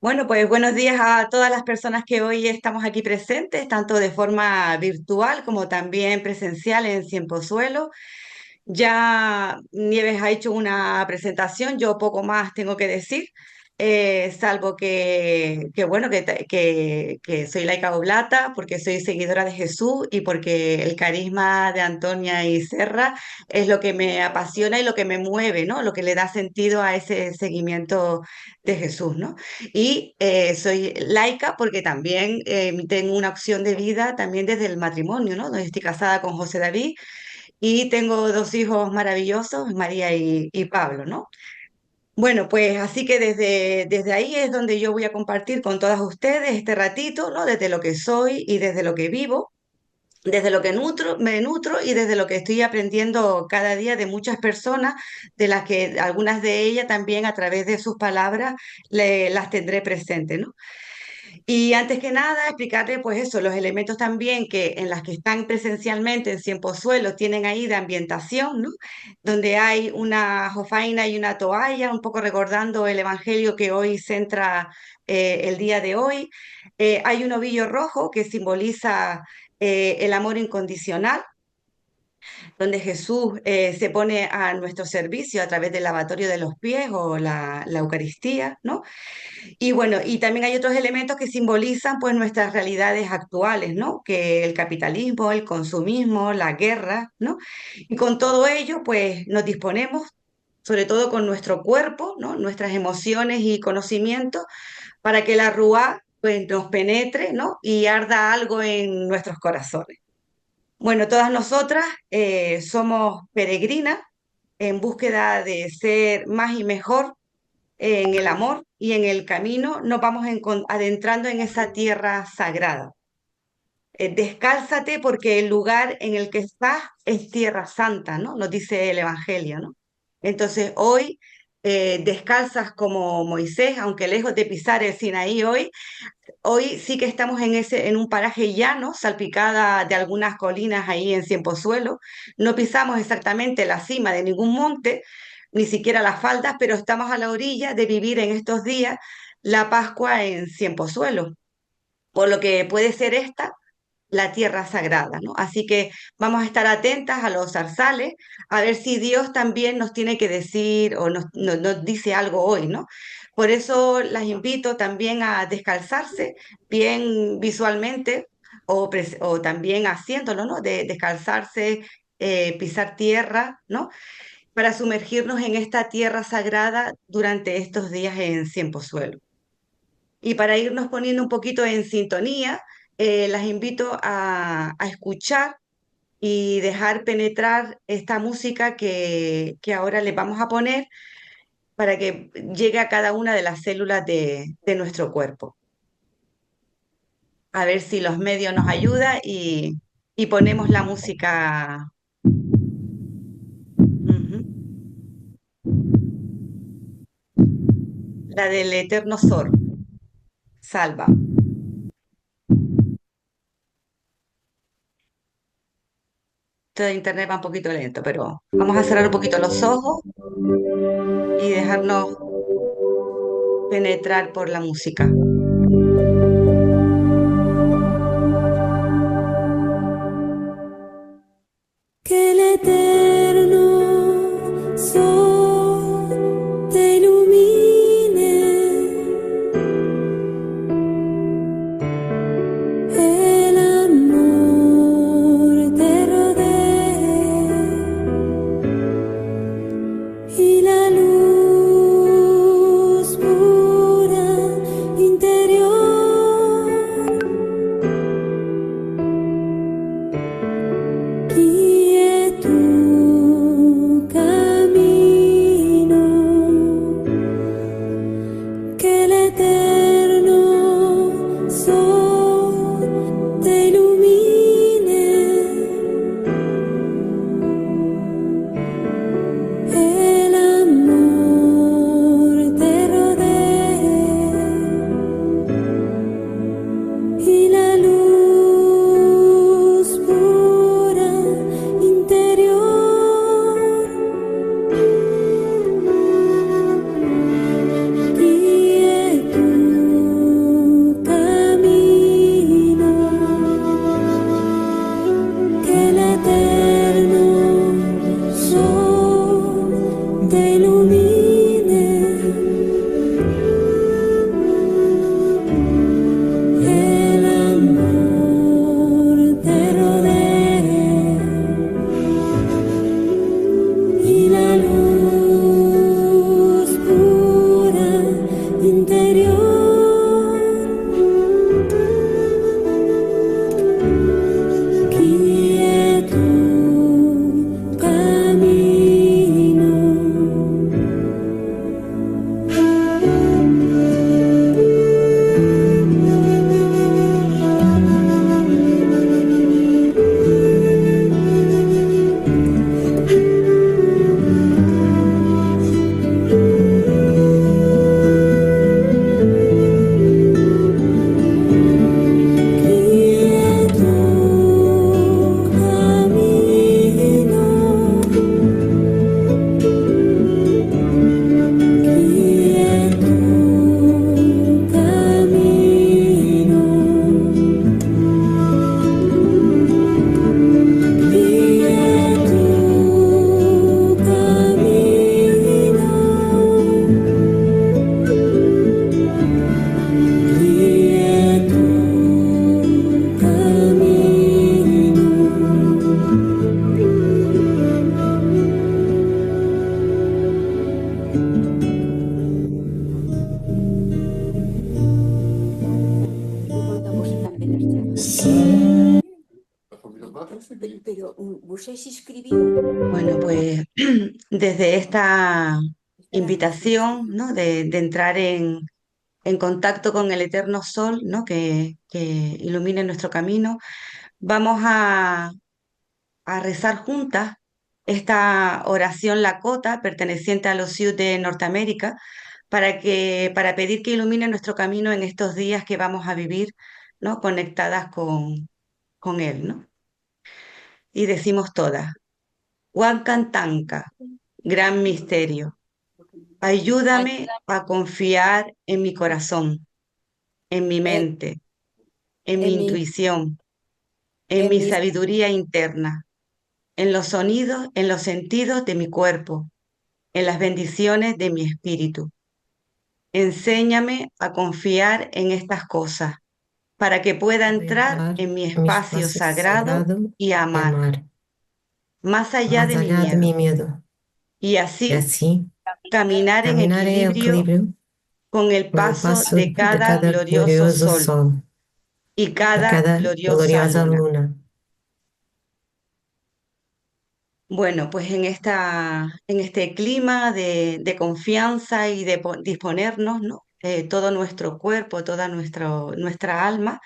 Bueno, pues buenos días a todas las personas que hoy estamos aquí presentes, tanto de forma virtual como también presencial en Ciempozuelo. Ya Nieves ha hecho una presentación, yo poco más tengo que decir, salvo que soy laica oblata, porque soy seguidora de Jesús y porque el carisma de Antonia y Serra es lo que me apasiona y lo que me mueve, ¿no? Lo que le da sentido a ese seguimiento de Jesús, ¿no? Y soy laica porque también tengo una opción de vida también desde el matrimonio, ¿no? Donde estoy casada con José David y tengo dos hijos maravillosos, María y Pablo, ¿no? Bueno, pues así que desde ahí es donde yo voy a compartir con todas ustedes este ratito, ¿no? Desde lo que soy y desde lo que vivo, desde lo que me nutro y desde lo que estoy aprendiendo cada día de muchas personas, de las que algunas de ellas también a través de sus palabras las tendré presentes, ¿no? Y antes que nada, explicarle, pues eso, los elementos también que en las que están presencialmente en Ciempozuelo tienen ahí de ambientación, ¿no? Donde hay una jofaina y una toalla, un poco recordando el evangelio que hoy centra el día de hoy. Hay un ovillo rojo que simboliza el amor incondicional, donde Jesús se pone a nuestro servicio a través del lavatorio de los pies o la Eucaristía, ¿no? Y bueno, y también hay otros elementos que simbolizan pues nuestras realidades actuales, ¿no? Que el capitalismo, el consumismo, la guerra, ¿no? Y con todo ello pues nos disponemos, sobre todo con nuestro cuerpo, ¿no? Nuestras emociones y conocimientos, para que la Ruá pues nos penetre, ¿no? Y arda algo en nuestros corazones. Bueno, todas nosotras somos peregrinas en búsqueda de ser más y mejor en el amor y en el camino nos vamos adentrando en esa tierra sagrada. Descálzate porque el lugar en el que estás es tierra santa, ¿no? Nos dice el Evangelio, ¿no? Entonces hoy descalzas como Moisés, aunque lejos de pisar el Sinaí hoy sí que estamos en un paraje llano, salpicada de algunas colinas ahí en Ciempozuelo. No pisamos exactamente la cima de ningún monte, ni siquiera las faldas, pero estamos a la orilla de vivir en estos días la Pascua en Ciempozuelo, por lo que puede ser esta la tierra sagrada, ¿no? Así que vamos a estar atentas a los zarzales, a ver si Dios también nos tiene que decir o nos dice algo hoy, ¿no? Por eso las invito también a descalzarse bien visualmente o también haciéndolo, ¿no? De descalzarse, pisar tierra, ¿no? Para sumergirnos en esta tierra sagrada durante estos días en Ciempozuelo. Y para irnos poniendo un poquito en sintonía, las invito a escuchar y dejar penetrar esta música que ahora les vamos a poner para que llegue a cada una de las células de nuestro cuerpo. A ver si los medios nos ayudan y ponemos la música, ujú, la del Eterno Sor, Salva. Esto de internet va un poquito lento, pero vamos a cerrar un poquito los ojos y dejarnos penetrar por la música. Que el eterno sol te ilumine, el amor te rodee y la luz pura interior guíe tu Sim, Pero vocês se escreviam. Bueno, pues desde esta invitación, ¿no? De entrar en contacto con el eterno sol, ¿no? Que ilumine nuestro camino, vamos a rezar juntas esta oración Lakota perteneciente a los Sioux de Norteamérica para pedir que ilumine nuestro camino en estos días que vamos a vivir, ¿no? Conectadas con él, ¿no? Y decimos todas, Huancantanca, gran misterio. Ayúdame a confiar en mi corazón, en mi É, mente, en é mi mi, intuición, en é mi mi, sabiduría interna, en los sonidos, en los sentidos de mi cuerpo, en las bendiciones de mi espíritu. Enséñame a confiar en estas cosas para que pueda para entrar entrar en mi em meu espacio espaço sagrado sagrado y e amar, amar, más allá mais de mi allá de miedo, meu medo. y E así assim, caminar en caminhar em equilibrio equilíbrio con el com o paso passo de de cada cada glorioso glorioso sol sol y e cada cada gloriosa gloriosa luna. luna. Bueno, pues en este clima de confianza y de disponernos, ¿no? Todo nuestro cuerpo, toda nuestra alma,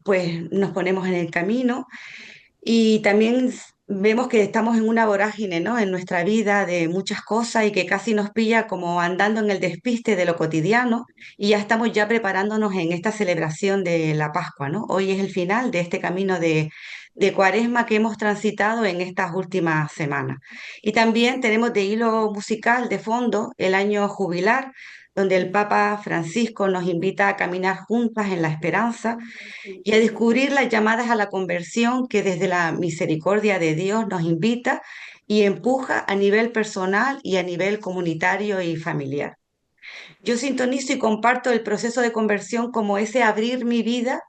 pues nos ponemos en el camino. Y también vemos que estamos en una vorágine, ¿no? En nuestra vida de muchas cosas y que casi nos pilla como andando en el despiste de lo cotidiano y ya estamos ya preparándonos en esta celebración de la Pascua, ¿no? Hoy es el final de este camino de Cuaresma que hemos transitado en estas últimas semanas. Y también tenemos de hilo musical de fondo el año jubilar, donde el Papa Francisco nos invita a caminar juntas en la esperanza y a descubrir las llamadas a la conversión que desde la misericordia de Dios nos invita y empuja a nivel personal y a nivel comunitario y familiar. Yo sintonizo y comparto el proceso de conversión como ese abrir mi vida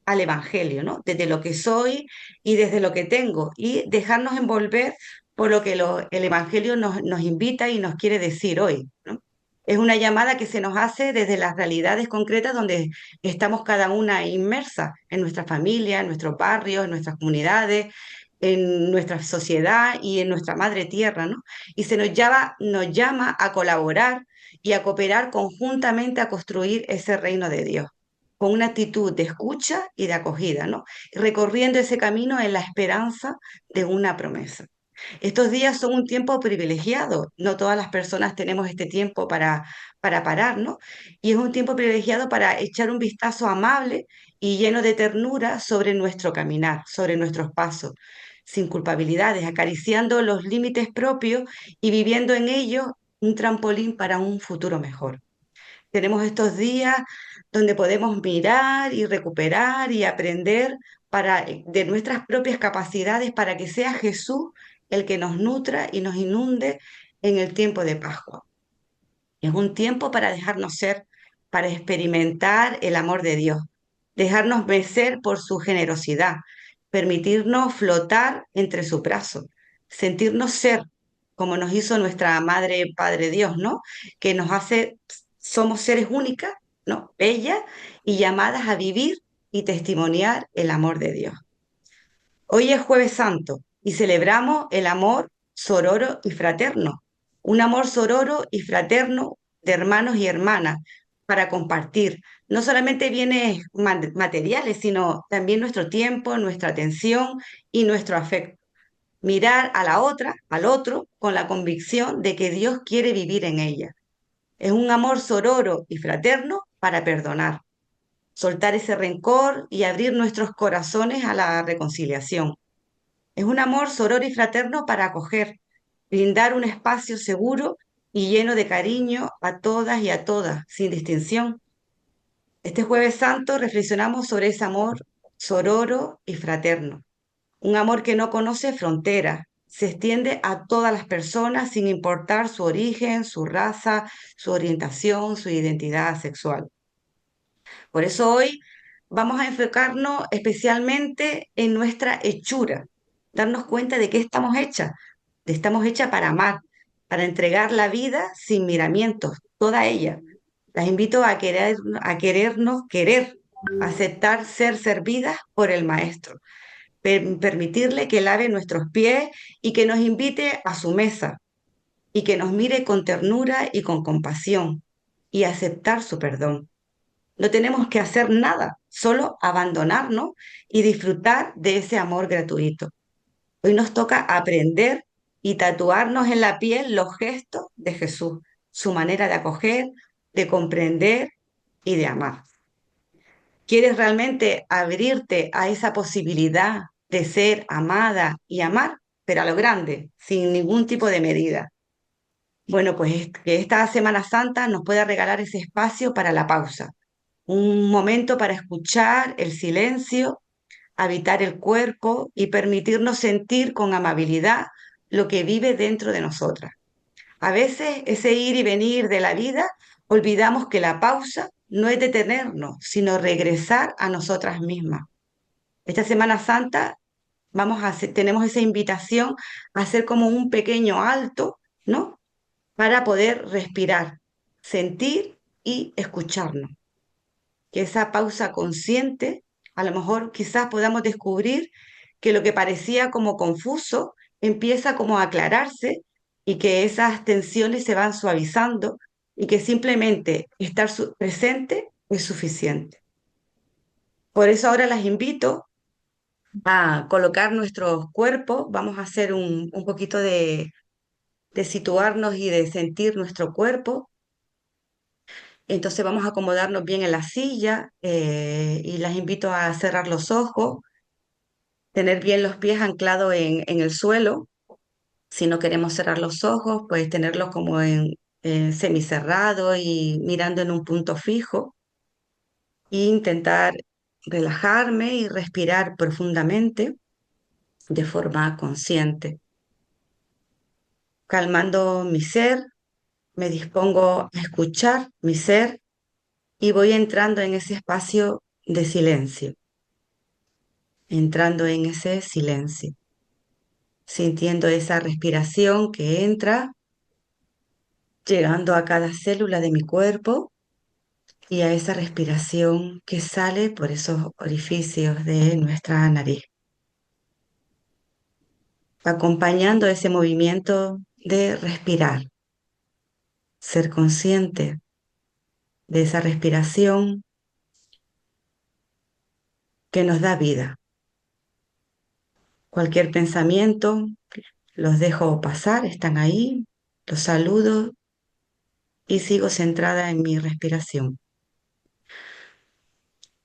al Evangelio, ¿no? Desde lo que soy y desde lo que tengo y dejarnos envolver por lo que el Evangelio nos invita y nos quiere decir hoy, ¿no? Es una llamada que se nos hace desde las realidades concretas donde estamos cada una inmersa, en nuestra familia, en nuestros barrios, en nuestras comunidades, en nuestra sociedad y en nuestra madre tierra, ¿no? Y nos llama a colaborar y a cooperar conjuntamente a construir ese reino de Dios, con una actitud de escucha y de acogida, ¿no? Recorriendo ese camino en la esperanza de una promesa. Estos días son un tiempo privilegiado, no todas las personas tenemos este tiempo para parar, ¿no? Y es un tiempo privilegiado para echar un vistazo amable y lleno de ternura sobre nuestro caminar, sobre nuestros pasos, sin culpabilidades, acariciando los límites propios y viviendo en ellos un trampolín para un futuro mejor. Tenemos estos días donde podemos mirar y recuperar y aprender de nuestras propias capacidades para que sea Jesús el que nos nutra y nos inunde en el tiempo de Pascua. Es un tiempo para dejarnos ser, para experimentar el amor de Dios, dejarnos mecer por su generosidad, permitirnos flotar entre su brazo, sentirnos ser como nos hizo nuestra Madre Padre Dios, ¿no? Que nos hace, somos seres únicas, ¿no? Bellas y llamadas a vivir y testimoniar el amor de Dios. Hoy es Jueves Santo y celebramos el amor sororo y fraterno, un amor sororo y fraterno de hermanos y hermanas para compartir no solamente bienes materiales, sino también nuestro tiempo, nuestra atención y nuestro afecto. Mirar a la otra, al otro, con la convicción de que Dios quiere vivir en ella. Es un amor sororo y fraterno para perdonar, soltar ese rencor y abrir nuestros corazones a la reconciliación. Es un amor sororo y fraterno para acoger, brindar un espacio seguro y lleno de cariño a todas y a todas, sin distinción. Este Jueves Santo reflexionamos sobre ese amor sororo y fraterno, un amor que no conoce fronteras, se extiende a todas las personas sin importar su origen, su raza, su orientación, su identidad sexual. Por eso hoy vamos a enfocarnos especialmente en nuestra hechura, darnos cuenta de qué estamos hechas. Estamos hechas para amar, para entregar la vida sin miramientos, toda ella. Las invito a querernos querer, aceptar ser servidas por el Maestro, permitirle que lave nuestros pies y que nos invite a su mesa y que nos mire con ternura y con compasión y aceptar su perdón. No tenemos que hacer nada, solo abandonarnos y disfrutar de ese amor gratuito. Hoy nos toca aprender y tatuarnos en la piel los gestos de Jesús, su manera de acoger, de comprender y de amar. ¿Quieres realmente abrirte a esa posibilidad de ser amada y amar, pero a lo grande, sin ningún tipo de medida? Bueno, pues que esta Semana Santa nos pueda regalar ese espacio para la pausa, un momento para escuchar el silencio, habitar el cuerpo y permitirnos sentir con amabilidad lo que vive dentro de nosotras. A veces ese ir y venir de la vida, olvidamos que la pausa no es detenernos, sino regresar a nosotras mismas. Esta Semana Santa tenemos esa invitación a hacer como un pequeño alto, ¿no? Para poder respirar, sentir y escucharnos. Que esa pausa consciente, a lo mejor quizás podamos descubrir que lo que parecía como confuso empieza como a aclararse y que esas tensiones se van suavizando y que simplemente estar presente es suficiente. Por eso ahora las invito a colocar nuestros cuerpos, vamos a hacer un poquito de situarnos y de sentir nuestro cuerpo. Entonces vamos a acomodarnos bien en la silla y las invito a cerrar los ojos, tener bien los pies anclados en el suelo. Si no queremos cerrar los ojos, pues tenerlos como en semicerrado y mirando en un punto fijo e intentar relajarme y respirar profundamente de forma consciente. Calmando mi ser, me dispongo a escuchar mi ser y voy entrando en ese espacio de silencio, entrando en ese silencio, sintiendo esa respiración que entra, llegando a cada célula de mi cuerpo y a esa respiración que sale por esos orificios de nuestra nariz, acompañando ese movimiento de respirar, ser consciente de esa respiración que nos da vida. Cualquier pensamiento, los dejo pasar, están ahí, los saludo y sigo centrada en mi respiración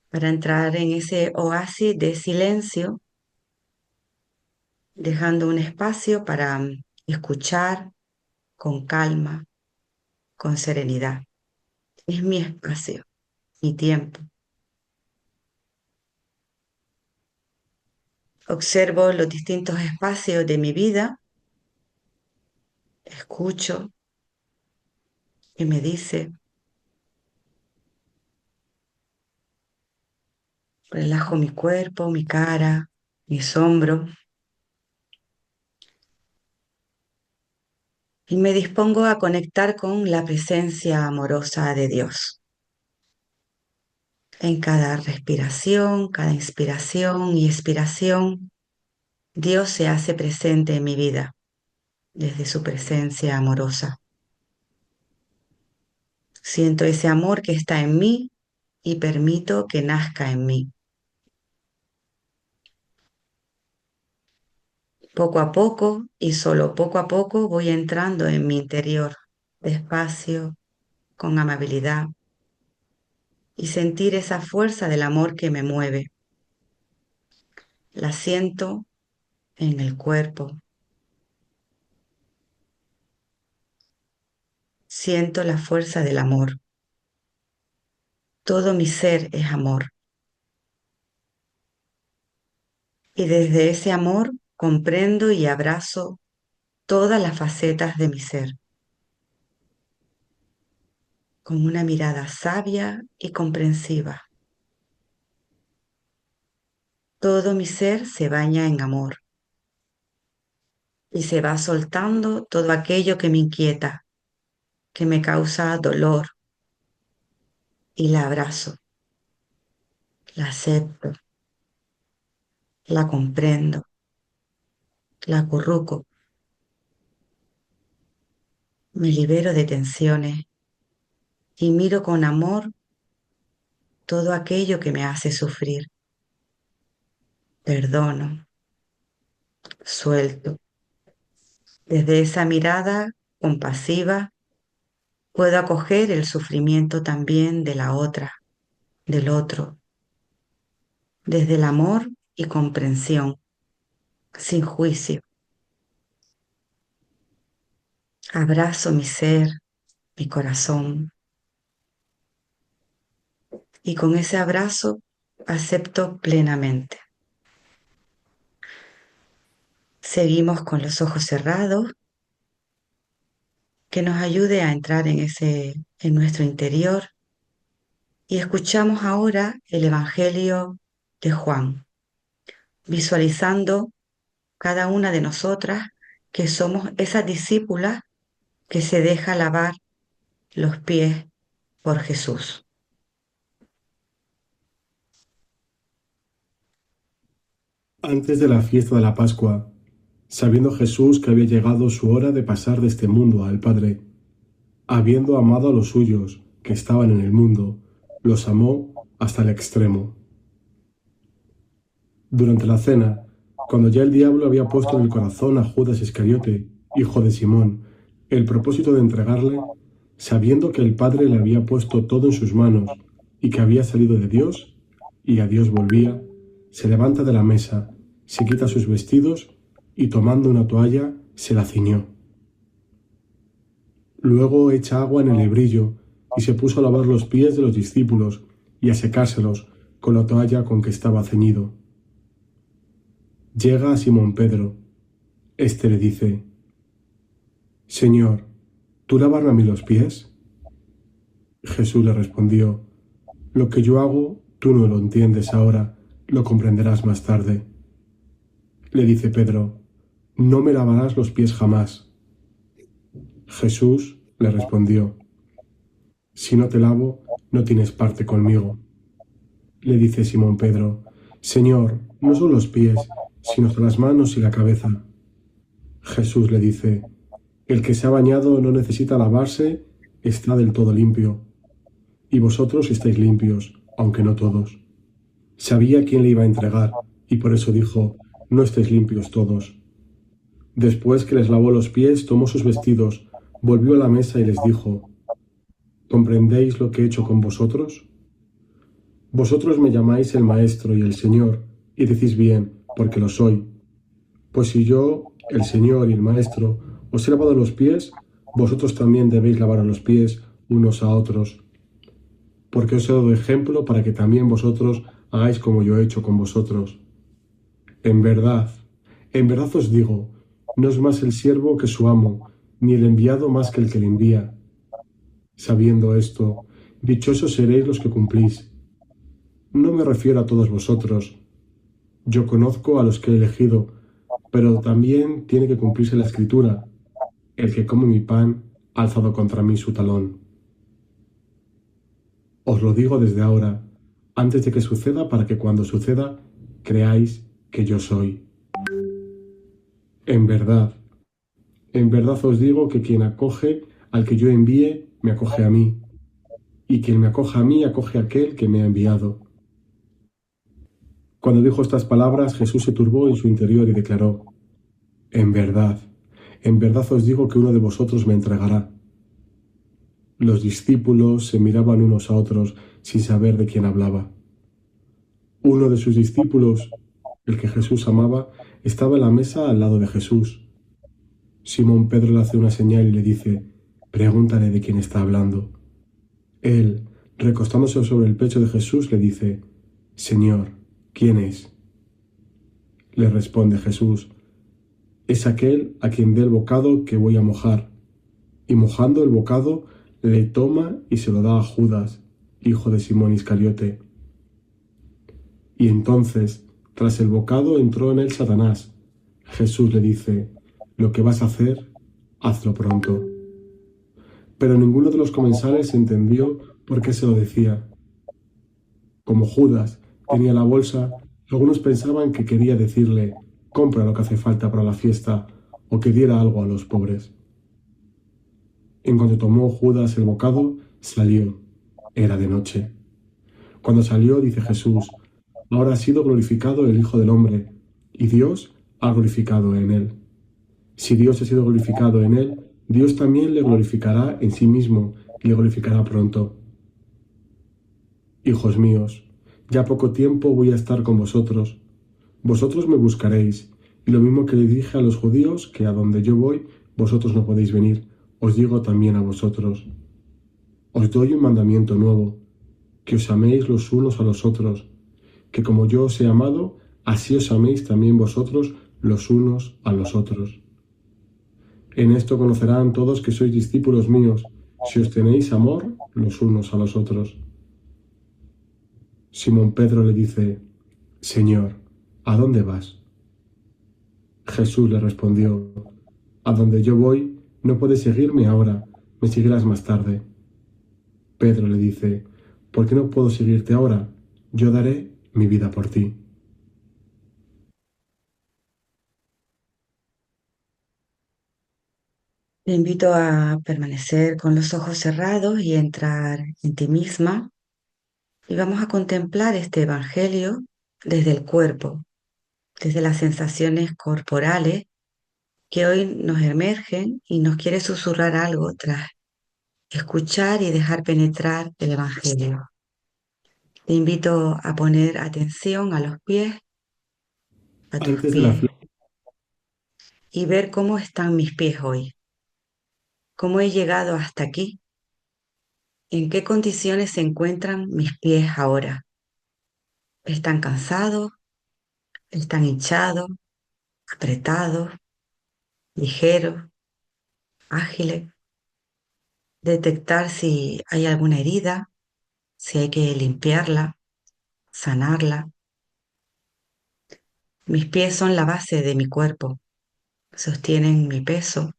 para entrar en ese oasis de silencio, dejando un espacio para escuchar con calma, con serenidad. Es mi espacio, mi tiempo. Observo los distintos espacios de mi vida, escucho qué me dice, relajo mi cuerpo, mi cara, mis hombros y me dispongo a conectar con la presencia amorosa de Dios. En cada respiración, cada inspiración y expiración, Dios se hace presente en mi vida desde su presencia amorosa. Siento ese amor que está en mí y permito que nazca en mí. Poco a poco y solo poco a poco voy entrando en mi interior, despacio, con amabilidad, y sentir esa fuerza del amor que me mueve. La siento en el cuerpo. Siento la fuerza del amor. Todo mi ser es amor. Y desde ese amor comprendo y abrazo todas las facetas de mi ser, con una mirada sabia y comprensiva. Todo mi ser se baña en amor y se va soltando todo aquello que me inquieta, que me causa dolor, y la abrazo. la acepto, la comprendo, la acurruco, me libero de tensiones y miro con amor todo aquello que me hace sufrir. Perdono, suelto. Desde esa mirada compasiva puedo acoger el sufrimiento también de la otra, del otro, desde el amor y comprensión, sin juicio. Abrazo mi ser, mi corazón, y con ese abrazo acepto plenamente. Seguimos con los ojos cerrados, que nos ayude a entrar en nuestro interior, y escuchamos ahora el Evangelio de Juan, visualizando cada una de nosotras que somos esa discípula que se deja lavar los pies por Jesús. Antes de la fiesta de la Pascua, sabiendo Jesús que había llegado su hora de pasar de este mundo al Padre, habiendo amado a los suyos que estaban en el mundo, los amó hasta el extremo. Durante la cena, cuando ya el diablo había puesto en el corazón a Judas Iscariote, hijo de Simón, el propósito de entregarle, sabiendo que el Padre le había puesto todo en sus manos y que había salido de Dios y a Dios volvía, se levanta de la mesa, se quita sus vestidos y tomando una toalla se la ciñó. Luego echa agua en el hebrillo y se puso a lavar los pies de los discípulos y a secárselos con la toalla con que estaba ceñido. Llega a Simón Pedro. Este le dice: Señor, ¿tú lavarme a mí los pies? Jesús le respondió: Lo que yo hago, tú no lo entiendes ahora, lo comprenderás más tarde. Le dice Pedro: No me lavarás los pies jamás. Jesús le respondió: Si no te lavo, no tienes parte conmigo. Le dice Simón Pedro: Señor, no son los pies, sino las manos y la cabeza. Jesús le dice: El que se ha bañado no necesita lavarse, está del todo limpio. Y vosotros estáis limpios, aunque no todos. Sabía quién le iba a entregar, y por eso dijo: No estáis limpios todos. Después que les lavó los pies, tomó sus vestidos, volvió a la mesa y les dijo: ¿Comprendéis lo que he hecho con vosotros? Vosotros me llamáis el Maestro y el Señor, y decís bien, porque lo soy. Pues si yo, el Señor y el Maestro, os he lavado los pies, vosotros también debéis lavar los pies unos a otros. Porque os he dado ejemplo para que también vosotros hagáis como yo he hecho con vosotros. En verdad os digo, no es más el siervo que su amo, ni el enviado más que el que le envía. Sabiendo esto, dichosos seréis los que cumplís. No me refiero a todos vosotros. Yo conozco a los que he elegido, pero también tiene que cumplirse la Escritura: el que come mi pan ha alzado contra mí su talón. Os lo digo desde ahora, antes de que suceda, para que cuando suceda, creáis que yo soy. En verdad os digo que quien acoge al que yo envíe, me acoge a mí, y quien me acoge a mí, acoge a aquel que me ha enviado. Cuando dijo estas palabras, Jesús se turbó en su interior y declaró: en verdad os digo que uno de vosotros me entregará. Los discípulos se miraban unos a otros sin saber de quién hablaba. Uno de sus discípulos, el que Jesús amaba, estaba en la mesa al lado de Jesús. Simón Pedro le hace una señal y le dice: Pregúntale de quién está hablando. Él, recostándose sobre el pecho de Jesús, le dice: Señor, ¿quién es? Le responde Jesús: Es aquel a quien dé el bocado que voy a mojar. Y mojando el bocado, le toma y se lo da a Judas, hijo de Simón Iscariote. Y entonces, tras el bocado, entró en él Satanás. Jesús le dice: Lo que vas a hacer, hazlo pronto. Pero ninguno de los comensales entendió por qué se lo decía. Como Judas Tenía la bolsa. Algunos pensaban que quería decirle, compra lo que hace falta para la fiesta o que diera algo a los pobres. En cuanto tomó Judas el bocado, salió. Era de noche. Cuando salió, dice Jesús, ahora ha sido glorificado el Hijo del Hombre, y Dios ha glorificado en él. Si Dios ha sido glorificado en él, Dios también le glorificará en sí mismo y le glorificará pronto. Hijos míos, ya poco tiempo voy a estar con vosotros. Vosotros me buscaréis, y lo mismo que le dije a los judíos, que a donde yo voy, vosotros no podéis venir, os digo también a vosotros. Os doy un mandamiento nuevo, que os améis los unos a los otros, que como yo os he amado, así os améis también vosotros los unos a los otros. En esto conocerán todos que sois discípulos míos, si os tenéis amor los unos a los otros. Simón Pedro le dice, Señor, ¿a dónde vas? Jesús le respondió, a donde yo voy, no puedes seguirme ahora, me seguirás más tarde. Pedro le dice, ¿por qué no puedo seguirte ahora? Yo daré mi vida por ti. Te invito a permanecer con los ojos cerrados y entrar en ti misma y vamos a contemplar este Evangelio desde el cuerpo, desde las sensaciones corporales que hoy nos emergen y nos quiere susurrar algo tras escuchar y dejar penetrar el Evangelio. Te invito a poner atención a los pies, a tus Antes de la pies y ver cómo están mis pies hoy, cómo he llegado hasta aquí, en qué condiciones se encuentran mis pies ahora. ¿Están cansados? ¿Están hinchados? ¿Apretados? ¿Ligeros? ¿Ágiles? Detectar si hay alguna herida, si hay que limpiarla, sanarla. Mis pies son la base de mi cuerpo, sostienen mi peso.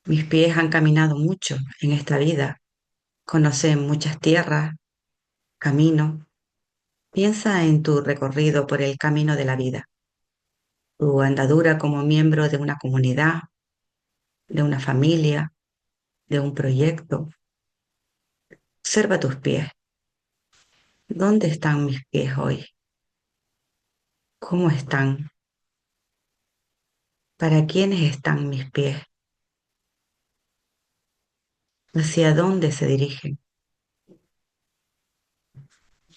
Mis pies han caminado mucho en esta vida, conocen muchas tierras, caminos. Piensa en tu recorrido por el camino de la vida, tu andadura como miembro de una comunidad, de una familia, de un proyecto. Observa tus pies. ¿Dónde están mis pies hoy? ¿Cómo están? ¿Para quiénes están mis pies? ¿Hacia dónde se dirigen?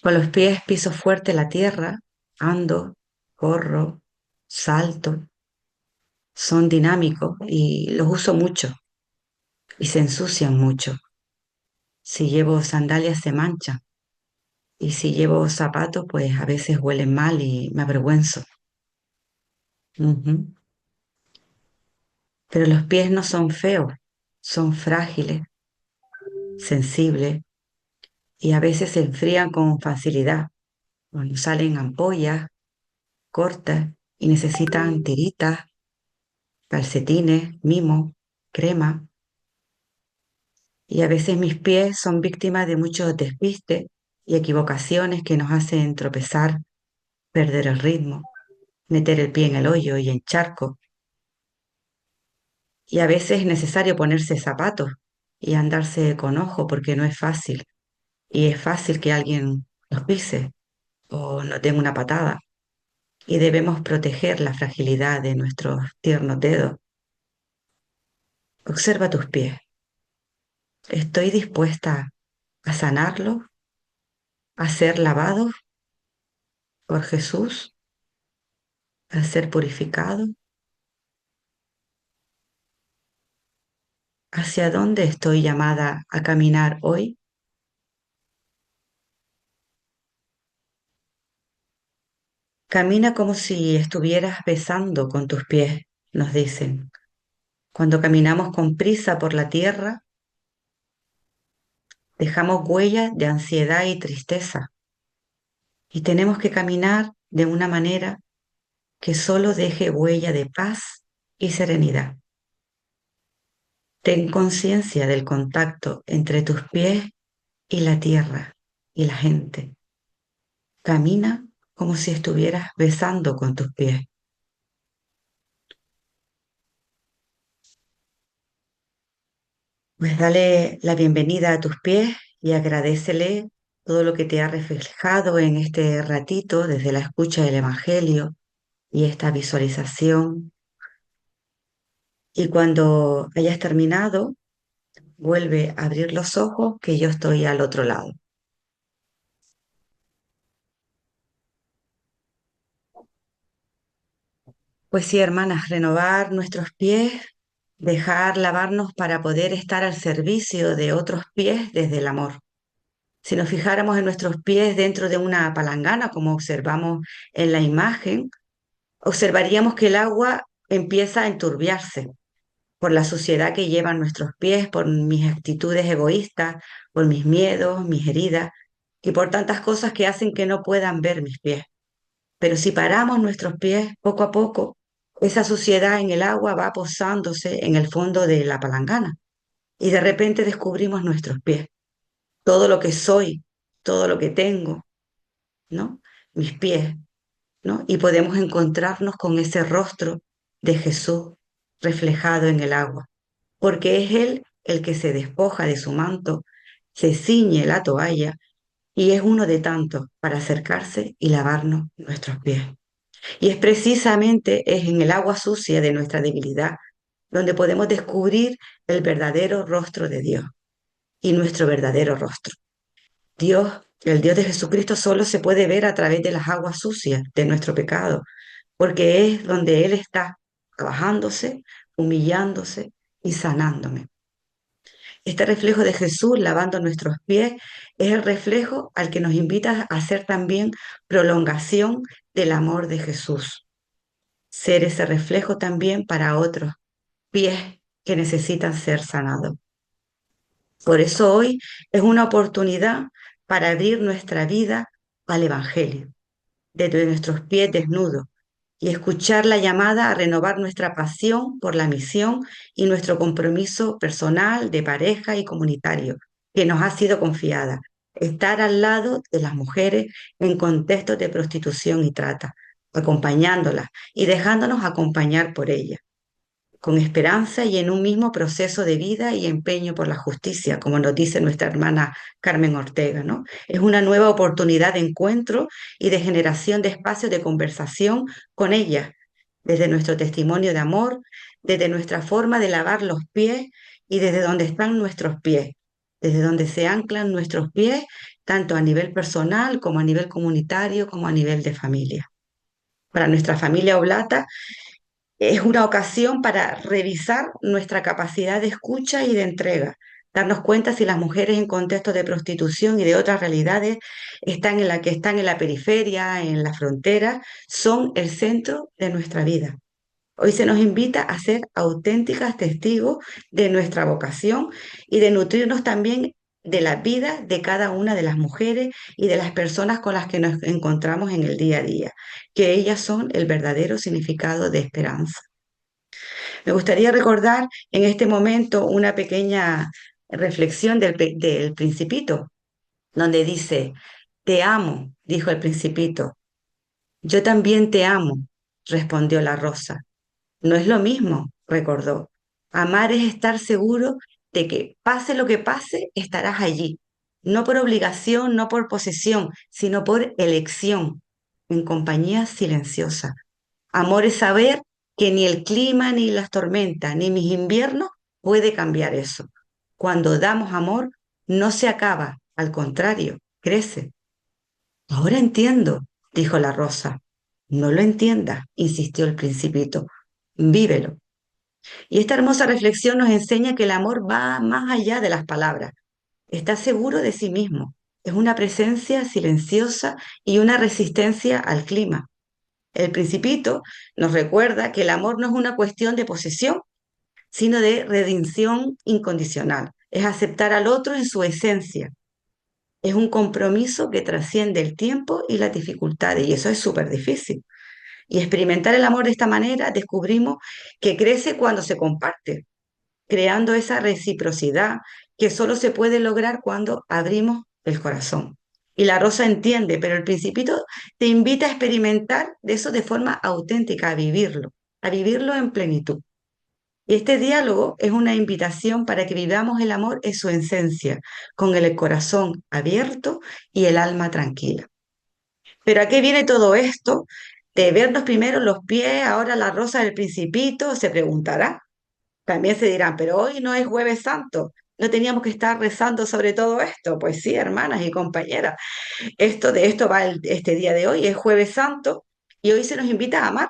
Con los pies piso fuerte la tierra, ando, corro, salto. Son dinámicos y los uso mucho y se ensucian mucho. Si llevo sandalias se manchan y si llevo zapatos pues a veces huelen mal y me avergüenzo. Ujú. Pero los pies no son feos, son frágiles, sensibles y a veces se enfrían con facilidad cuando salen ampollas, cortas y necesitan tiritas, calcetines, mimo, crema. Y a veces mis pies son víctimas de muchos despistes y equivocaciones que nos hacen tropezar, perder el ritmo, meter el pie en el hoyo y en charco. Y a veces es necesario ponerse zapatos y andarse con ojo porque no es fácil. Y es fácil que alguien los pise o nos den una patada. Y debemos proteger la fragilidad de nuestros tiernos dedos. Observa tus pies. ¿Estoy dispuesta a sanarlos, a ser lavados por Jesús, a ser purificados? ¿Hacia dónde estoy llamada a caminar hoy? Camina como si estuvieras besando con tus pies, nos dicen. Cuando caminamos con prisa por la tierra, dejamos huellas de ansiedad y tristeza. Y tenemos que caminar de una manera que solo deje huella de paz y serenidad. Ten conciencia del contacto entre tus pies y la tierra y la gente. Camina como si estuvieras besando con tus pies. Pues dale la bienvenida a tus pies y agradécele todo lo que te ha reflejado en este ratito desde la escucha del Evangelio y esta visualización. Y cuando hayas terminado, vuelve a abrir los ojos que yo estoy al otro lado. Pues sí, hermanas, renovar nuestros pies, dejar lavarnos para poder estar al servicio de otros pies desde el amor. Si nos fijáramos en nuestros pies dentro de una palangana, como observamos en la imagen, observaríamos que el agua empieza a enturbiarse por la suciedad que llevan nuestros pies, por mis actitudes egoístas, por mis miedos, mis heridas y por tantas cosas que hacen que no puedan ver mis pies. Pero si paramos nuestros pies poco a poco, esa suciedad en el agua va posándose en el fondo de la palangana y de repente descubrimos nuestros pies, todo lo que soy, todo lo que tengo, ¿no? Mis pies, ¿no? Y podemos encontrarnos con ese rostro de Jesús reflejado en el agua, porque es Él el que se despoja de su manto, se ciñe la toalla y es uno de tantos para acercarse y lavarnos nuestros pies. Y es precisamente es en el agua sucia de nuestra debilidad donde podemos descubrir el verdadero rostro de Dios y nuestro verdadero rostro. Dios, el Dios de Jesucristo solo se puede ver a través de las aguas sucias de nuestro pecado, porque es donde Él está trabajándose, humillándose y sanándome. Este reflejo de Jesús lavando nuestros pies es el reflejo al que nos invita a hacer también prolongación del amor de Jesús. Ser ese reflejo también para otros pies que necesitan ser sanados. Por eso hoy es una oportunidad para abrir nuestra vida al Evangelio, desde nuestros pies desnudos, y escuchar la llamada a renovar nuestra pasión por la misión y nuestro compromiso personal, de pareja y comunitario, que nos ha sido confiada. Estar al lado de las mujeres en contextos de prostitución y trata, acompañándolas y dejándonos acompañar por ellas con esperanza y en un mismo proceso de vida y empeño por la justicia, como nos dice nuestra hermana Carmen Ortega, ¿no? Es una nueva oportunidad de encuentro y de generación de espacios de conversación con ella, desde nuestro testimonio de amor, desde nuestra forma de lavar los pies y desde donde están nuestros pies, desde donde se anclan nuestros pies, tanto a nivel personal como a nivel comunitario, como a nivel de familia. Para nuestra familia Oblata, es una ocasión para revisar nuestra capacidad de escucha y de entrega, darnos cuenta si las mujeres en contextos de prostitución y de otras realidades están en la periferia, en la frontera, son el centro de nuestra vida. Hoy se nos invita a ser auténticas testigos de nuestra vocación y de nutrirnos también de la vida de cada una de las mujeres y de las personas con las que nos encontramos en el día a día, que ellas son el verdadero significado de esperanza. Me gustaría recordar en este momento una pequeña reflexión del Principito, donde dice, te amo, dijo el Principito. Yo también te amo, respondió la rosa. No es lo mismo, recordó. Amar es estar seguro de que pase lo que pase, estarás allí. No por obligación, no por posesión, sino por elección, en compañía silenciosa. Amor es saber que ni el clima, ni las tormentas, ni mis inviernos puede cambiar eso. Cuando damos amor, no se acaba, al contrario, crece. Ahora entiendo, dijo la rosa. No lo entiendas, insistió el principito. Vívelo. Y esta hermosa reflexión nos enseña que el amor va más allá de las palabras. Está seguro de sí mismo. Es una presencia silenciosa y una resistencia al clima. El Principito nos recuerda que el amor no es una cuestión de posesión, sino de redención incondicional. Es aceptar al otro en su esencia. Es un compromiso que trasciende el tiempo y las dificultades, y eso es súper difícil. Y experimentar el amor de esta manera descubrimos que crece cuando se comparte, creando esa reciprocidad que solo se puede lograr cuando abrimos el corazón. Y la rosa entiende, pero el principito te invita a experimentar de eso de forma auténtica, a vivirlo en plenitud. Y este diálogo es una invitación para que vivamos el amor en su esencia, con el corazón abierto y el alma tranquila. Pero ¿a qué viene todo esto? De vernos primero los pies, ahora la rosa del principito, se preguntará. También se dirán, pero hoy no es Jueves Santo, no teníamos que estar rezando sobre todo esto. Pues sí, hermanas y compañeras, de esto va este día de hoy, es Jueves Santo, y hoy se nos invita a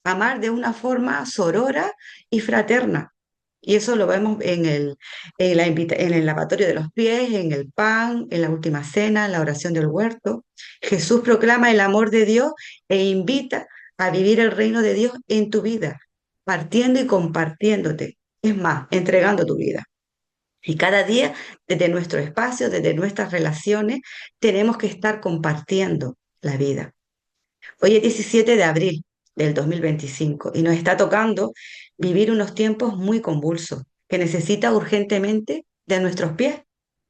amar de una forma sorora y fraterna. Y eso lo vemos en el lavatorio de los pies, en el pan, en la última cena, en la oración del huerto. Jesús proclama el amor de Dios e invita a vivir el reino de Dios en tu vida, partiendo y compartiéndote. Es más, entregando tu vida. Y cada día, desde nuestro espacio, desde nuestras relaciones, tenemos que estar compartiendo la vida. Hoy es 17 de abril del 2025 y nos está tocando vivir unos tiempos muy convulsos, que necesita urgentemente de nuestros pies,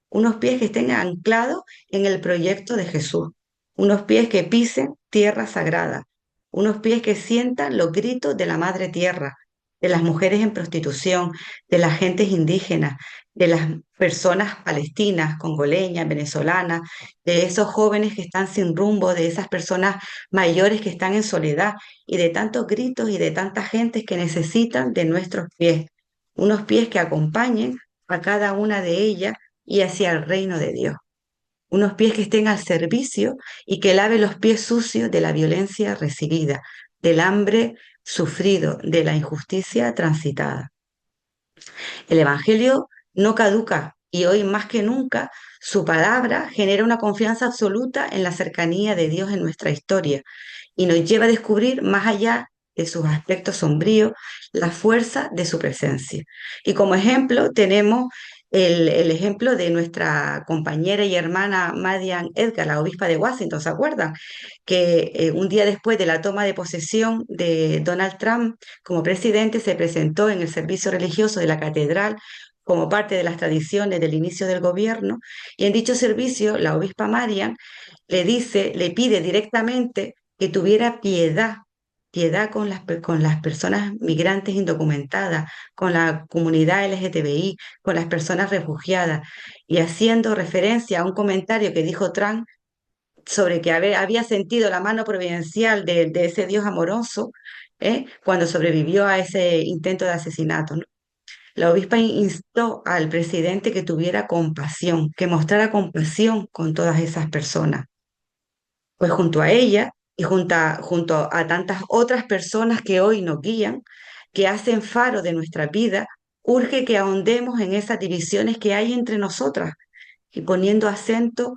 unos pies que estén anclados en el proyecto de Jesús, unos pies que pisen tierra sagrada, unos pies que sientan los gritos de la madre tierra, de las mujeres en prostitución, de las gentes indígenas, de las personas palestinas, congoleñas, venezolanas, de esos jóvenes que están sin rumbo, de esas personas mayores que están en soledad y de tantos gritos y de tantas gentes que necesitan de nuestros pies, unos pies que acompañen a cada una de ellas y hacia el reino de Dios. Unos pies que estén al servicio y que lave los pies sucios de la violencia recibida, del hambre sufrido, de la injusticia transitada. El Evangelio no caduca y hoy más que nunca su palabra genera una confianza absoluta en la cercanía de Dios en nuestra historia y nos lleva a descubrir más allá de sus aspectos sombríos la fuerza de su presencia. Y como ejemplo tenemos el ejemplo de nuestra compañera y hermana Madian Edgar, la obispa de Washington, ¿se acuerdan? Que un día después de la toma de posesión de Donald Trump como presidente se presentó en el servicio religioso de la catedral como parte de las tradiciones del inicio del gobierno, y en dicho servicio la obispa Marian le pide directamente que tuviera piedad con las personas migrantes indocumentadas, con la comunidad LGTBI, con las personas refugiadas, y haciendo referencia a un comentario que dijo Trump sobre que había sentido la mano providencial de ese Dios amoroso, cuando sobrevivió a ese intento de asesinato, ¿no? La obispa instó al presidente que tuviera compasión, que mostrara compasión con todas esas personas. Pues junto a ella y junto a tantas otras personas que hoy nos guían, que hacen faro de nuestra vida, urge que ahondemos en esas divisiones que hay entre nosotras y poniendo acento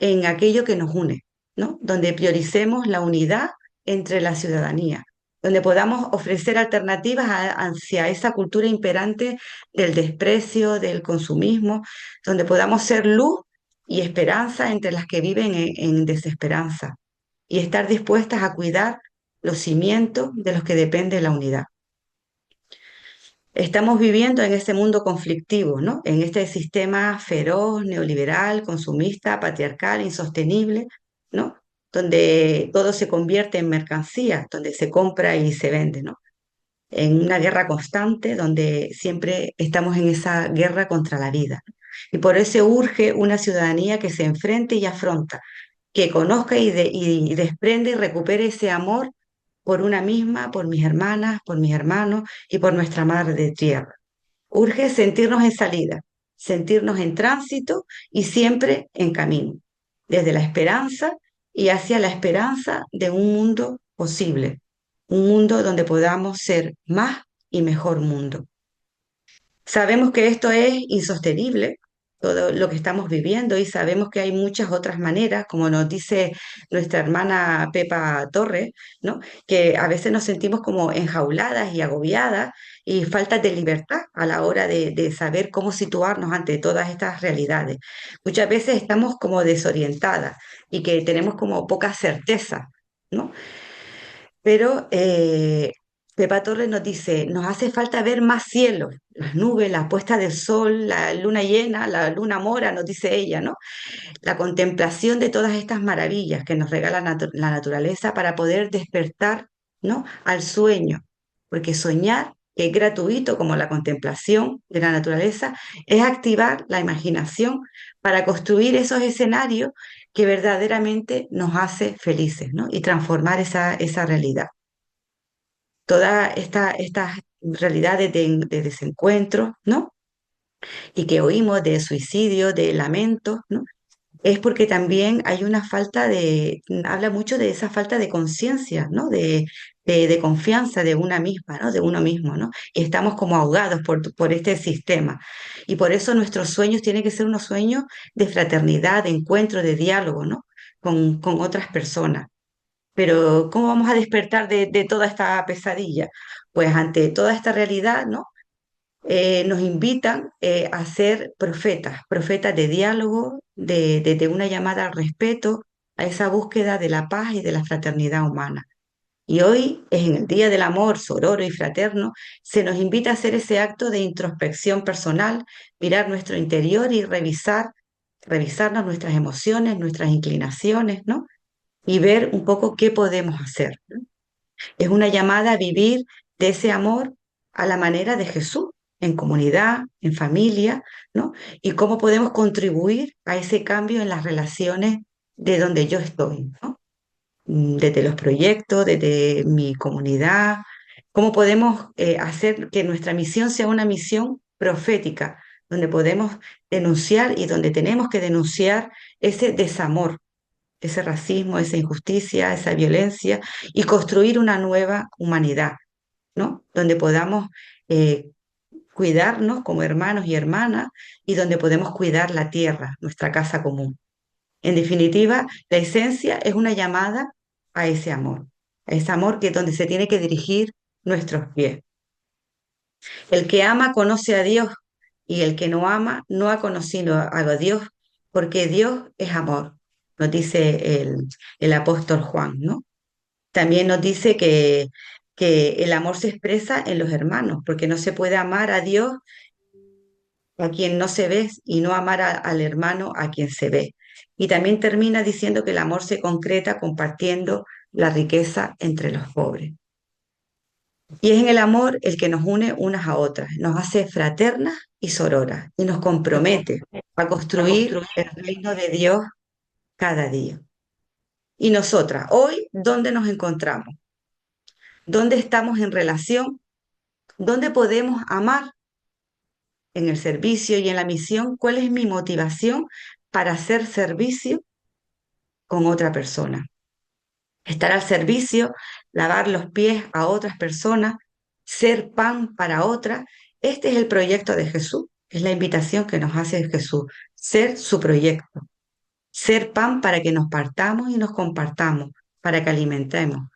en aquello que nos une, ¿no? Donde prioricemos la unidad entre la ciudadanía, donde podamos ofrecer alternativas hacia esa cultura imperante del desprecio, del consumismo, donde podamos ser luz y esperanza entre las que viven en desesperanza y estar dispuestas a cuidar los cimientos de los que depende la unidad. Estamos viviendo en ese mundo conflictivo, ¿no? En este sistema feroz, neoliberal, consumista, patriarcal, insostenible, ¿no? Donde todo se convierte en mercancía, donde se compra y se vende, ¿no? En una guerra constante, donde siempre estamos en esa guerra contra la vida. Y por eso urge una ciudadanía que se enfrente y afronta, que conozca y desprende y recupere ese amor por una misma, por mis hermanas, por mis hermanos y por nuestra madre de tierra. Urge sentirnos en salida, sentirnos en tránsito y siempre en camino, desde la esperanza y hacia la esperanza de un mundo posible, un mundo donde podamos ser más y mejor mundo. Sabemos que esto es insostenible, todo lo que estamos viviendo, y sabemos que hay muchas otras maneras, como nos dice nuestra hermana Pepa Torres, ¿no? Que a veces nos sentimos como enjauladas y agobiadas y faltas de libertad a la hora de saber cómo situarnos ante todas estas realidades. Muchas veces estamos como desorientadas y que tenemos como poca certeza, ¿no? Pero Pepa Torres nos dice, nos hace falta ver más cielo, las nubes, la puesta del sol, la luna llena, la luna mora, nos dice ella, ¿no? La contemplación de todas estas maravillas que nos regala la naturaleza para poder despertar, ¿no? Al sueño, porque soñar, que es gratuito como la contemplación de la naturaleza, es activar la imaginación para construir esos escenarios que verdaderamente nos hace felices, ¿no? Y transformar esa realidad. Todas estas realidades de desencuentro, ¿no? Y que oímos de suicidio, de lamento, ¿no? Es porque también hay una falta habla mucho de esa falta de conciencia, ¿no? De confianza de una misma, ¿no? De uno mismo, ¿no? Y estamos como ahogados por este sistema. Y por eso nuestros sueños tienen que ser unos sueños de fraternidad, de encuentro, de diálogo, ¿no? Con otras personas. Pero ¿cómo vamos a despertar de toda esta pesadilla? Pues ante toda esta realidad, ¿no? Nos invitan a ser profetas, profetas de diálogo, de una llamada al respeto, a esa búsqueda de la paz y de la fraternidad humana. Y hoy es en el Día del Amor sororo y fraterno, se nos invita a hacer ese acto de introspección personal, mirar nuestro interior y revisarnos nuestras emociones, nuestras inclinaciones, ¿no? Y ver un poco qué podemos hacer. Es una llamada a vivir de ese amor a la manera de Jesús, en comunidad, en familia, ¿no? Y cómo podemos contribuir a ese cambio en las relaciones de donde yo estoy, ¿no? Desde los proyectos, desde mi comunidad, cómo podemos hacer que nuestra misión sea una misión profética, donde podemos denunciar y donde tenemos que denunciar ese desamor, ese racismo, esa injusticia, esa violencia y construir una nueva humanidad, ¿no? Donde podamos eh, cuidarnos como hermanos y hermanas y donde podemos cuidar la tierra, nuestra casa común. En definitiva, la esencia es una llamada a ese amor que es donde se tiene que dirigir nuestros pies. El que ama conoce a Dios y el que no ama no ha conocido a Dios porque Dios es amor, nos dice el apóstol Juan, ¿no? También nos dice que el amor se expresa en los hermanos, porque no se puede amar a Dios a quien no se ve y no amar al hermano a quien se ve. Y también termina diciendo que el amor se concreta compartiendo la riqueza entre los pobres. Y es en el amor el que nos une unas a otras, nos hace fraternas y sororas y nos compromete a construir el reino de Dios cada día. Y nosotras, hoy, ¿dónde nos encontramos? ¿Dónde estamos en relación? ¿Dónde podemos amar en el servicio y en la misión? ¿Cuál es mi motivación para hacer servicio con otra persona? Estar al servicio, lavar los pies a otras personas, ser pan para otras. Este es el proyecto de Jesús, es la invitación que nos hace Jesús, ser su proyecto, ser pan para que nos partamos y nos compartamos, para que alimentemos.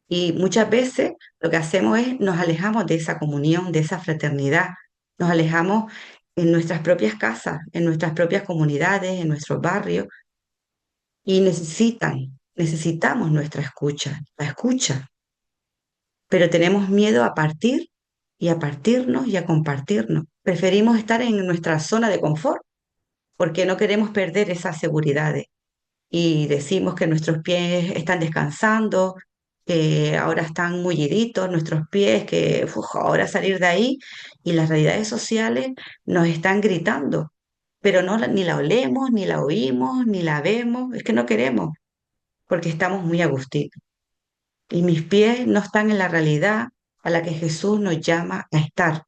Y muchas veces lo que hacemos es nos alejamos de esa comunión, de esa fraternidad, nos alejamos en nuestras propias casas, en nuestras propias comunidades, en nuestros barrios, y necesitamos nuestra escucha, la escucha, pero tenemos miedo a partir y a partirnos y a compartirnos. Preferimos estar en nuestra zona de confort porque no queremos perder esas seguridades y decimos que nuestros pies están descansando, que ahora están mulliditos nuestros pies, que ahora salir de ahí y las realidades sociales nos están gritando, pero no, ni la olemos, ni la oímos, ni la vemos, es que no queremos, porque estamos muy agustitos. Y mis pies no están en la realidad a la que Jesús nos llama a estar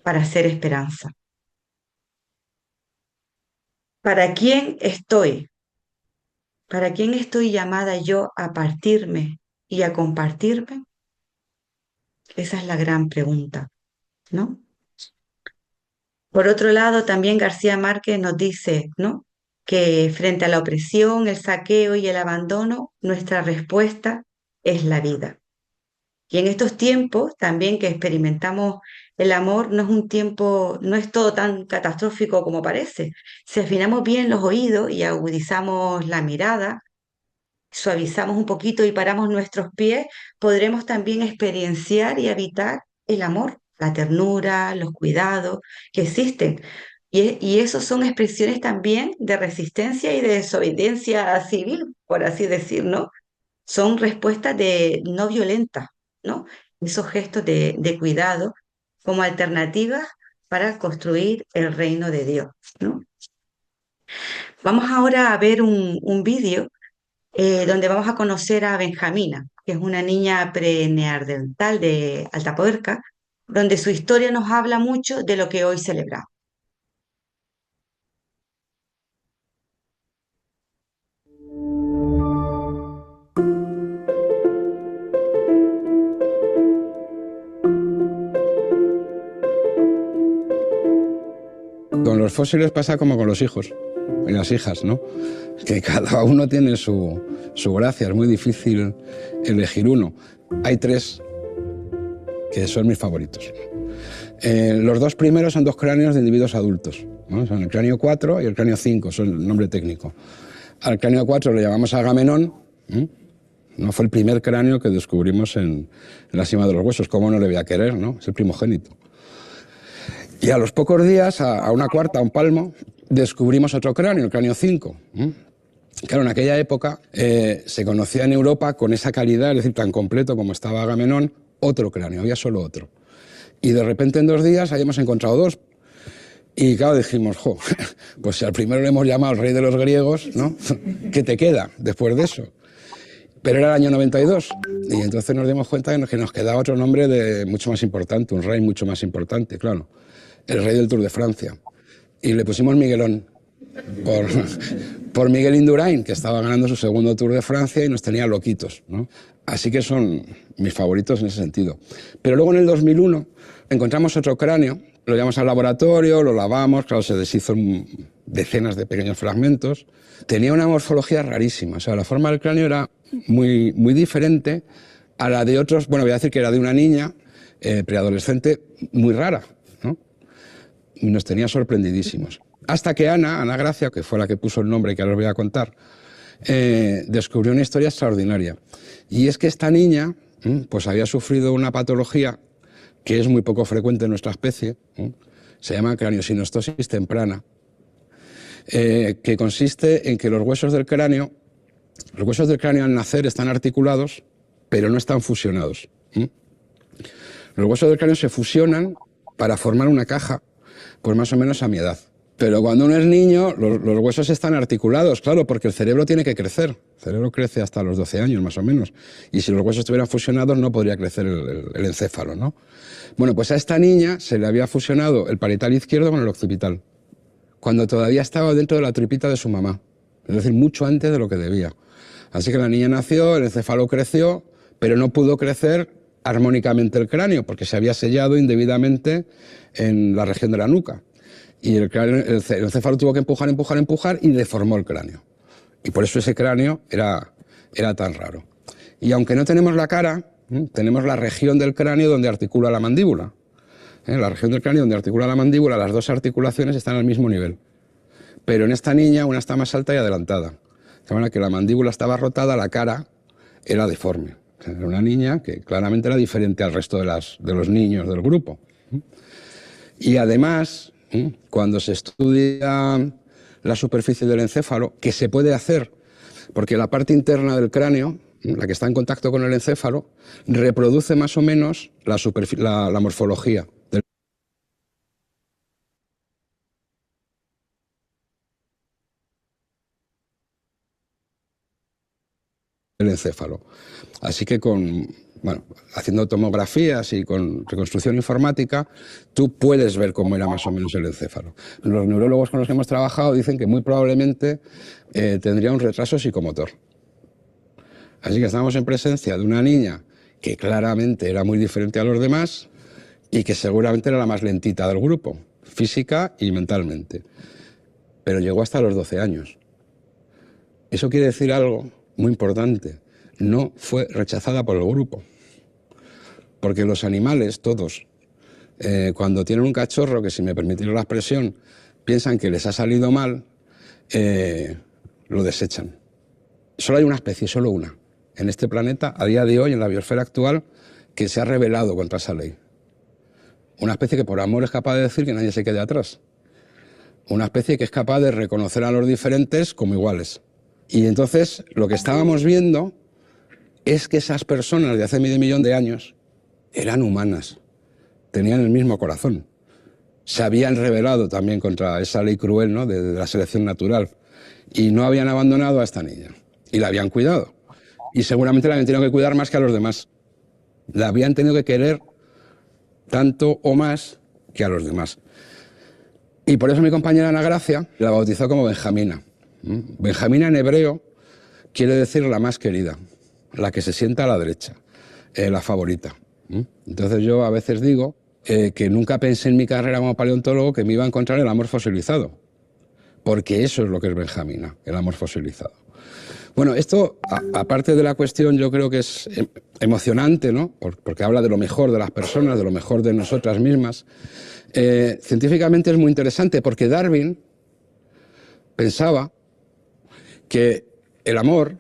para hacer esperanza. ¿Para quién estoy? ¿Para quién estoy llamada yo a partirme y a compartirme? Esa es la gran pregunta, ¿no? Por otro lado, también García Márquez nos dice, ¿no? Que frente a la opresión, el saqueo y el abandono, nuestra respuesta es la vida. Y en estos tiempos también que experimentamos el amor, no es un tiempo, no es todo tan catastrófico como parece. Si afinamos bien los oídos y agudizamos la mirada, suavizamos un poquito y paramos nuestros pies, podremos también experienciar y habitar el amor, la ternura, los cuidados que existen. Y esos son expresiones también de resistencia y de desobediencia civil, por así decir, ¿no? Son respuestas de no violentas, ¿no? Esos gestos de cuidado como alternativas para construir el reino de Dios, ¿no? Vamos ahora a ver un vídeo donde vamos a conocer a Benjamina, que es una niña preneandertal de Altapuerca, donde su historia nos habla mucho de lo que hoy celebramos. Con los fósiles pasa como con los hijos y las hijas, ¿no? Que cada uno tiene su gracia, es muy difícil elegir uno. Hay tres que son mis favoritos. Los dos primeros son dos cráneos de individuos adultos, ¿no? Son el cráneo 4 y el cráneo 5, son el nombre técnico. Al cráneo 4 le llamamos Agamenón, ¿eh? No fue el primer cráneo que descubrimos en la cima de los huesos, ¿cómo no le voy a querer, no? Es el primogénito. Y a los pocos días, a una cuarta, a un palmo, descubrimos otro cráneo, el cráneo 5. Claro, en aquella época se conocía en Europa con esa calidad, es decir, tan completo como estaba Agamenón, otro cráneo, había solo otro. Y de repente en 2 días habíamos encontrado dos. Y claro, dijimos, jo, pues si al primero le hemos llamado el rey de los griegos, ¿no? ¿Qué te queda después de eso? Pero era el año 92 y entonces nos dimos cuenta que nos quedaba otro nombre mucho más importante, un rey mucho más importante, claro. El rey del Tour de Francia. Y le pusimos Miguelón, por Miguel Indurain, que estaba ganando su segundo Tour de Francia y nos tenía loquitos, ¿no? Así que son mis favoritos en ese sentido. Pero luego en el 2001 encontramos otro cráneo, lo llevamos al laboratorio, lo lavamos, claro, se deshizo en decenas de pequeños fragmentos. Tenía una morfología rarísima, o sea, la forma del cráneo era muy, muy diferente a la de otros, bueno, voy a decir que era de una niña preadolescente muy rara, ¿no? Y nos tenía sorprendidísimos. Hasta que Ana Gracia, que fue la que puso el nombre que ahora os voy a contar, descubrió una historia extraordinaria. Y es que esta niña pues había sufrido una patología que es muy poco frecuente en nuestra especie, se llama craniosinostosis temprana, que consiste en que los huesos del cráneo al nacer están articulados, pero no están fusionados. Los huesos del cráneo se fusionan para formar una caja, pues más o menos a mi edad. Pero cuando uno es niño, los huesos están articulados, claro, porque el cerebro tiene que crecer. El cerebro crece hasta los 12 años, más o menos. Y si los huesos estuvieran fusionados, no podría crecer el encéfalo, ¿no? Bueno, pues a esta niña se le había fusionado el parietal izquierdo con el occipital, cuando todavía estaba dentro de la tripita de su mamá. Es decir, mucho antes de lo que debía. Así que la niña nació, el encéfalo creció, pero no pudo crecer armónicamente el cráneo, porque se había sellado indebidamente en la región de la nuca. Y el encéfalo tuvo que empujar y deformó el cráneo. Y por eso ese cráneo era tan raro. Y aunque no tenemos la cara, tenemos la región del cráneo donde articula la mandíbula. La región del cráneo donde articula la mandíbula, las dos articulaciones están al mismo nivel. Pero en esta niña una está más alta y adelantada. De manera que la mandíbula estaba rotada, la cara era deforme. Era una niña que claramente era diferente al resto de los niños del grupo. Y además, cuando se estudia la superficie del encéfalo, que se puede hacer, porque la parte interna del cráneo, la que está en contacto con el encéfalo, reproduce más o menos la morfología del encéfalo. Así que haciendo tomografías y con reconstrucción informática, tú puedes ver cómo era más o menos el encéfalo. Los neurólogos con los que hemos trabajado dicen que muy probablemente tendría un retraso psicomotor. Así que estamos en presencia de una niña que claramente era muy diferente a los demás y que seguramente era la más lentita del grupo, física y mentalmente. Pero llegó hasta los 12 años. Eso quiere decir algo muy importante. No fue rechazada por el grupo. Porque los animales, todos, cuando tienen un cachorro, que si me permitieron la expresión, piensan que les ha salido mal, lo desechan. Solo hay una especie, solo una, en este planeta, a día de hoy, en la biosfera actual, que se ha rebelado contra esa ley. Una especie que por amor es capaz de decir que nadie se quede atrás. Una especie que es capaz de reconocer a los diferentes como iguales. Y entonces lo que estábamos viendo es que esas personas de hace medio millón de años eran humanas, tenían el mismo corazón. Se habían rebelado también contra esa ley cruel, ¿no?, de la selección natural. Y no habían abandonado a esta niña. Y la habían cuidado. Y seguramente la habían tenido que cuidar más que a los demás. La habían tenido que querer tanto o más que a los demás. Y por eso mi compañera Ana Gracia la bautizó como Benjamina. Benjamina en hebreo quiere decir la más querida, la que se sienta a la derecha, la favorita. Entonces yo a veces digo que nunca pensé en mi carrera como paleontólogo que me iba a encontrar el amor fosilizado, porque eso es lo que es Benjamina, el amor fosilizado. Bueno, esto, aparte de la cuestión, yo creo que es emocionante, ¿no?, porque habla de lo mejor de las personas, de lo mejor de nosotras mismas. Científicamente es muy interesante porque Darwin pensaba que el amor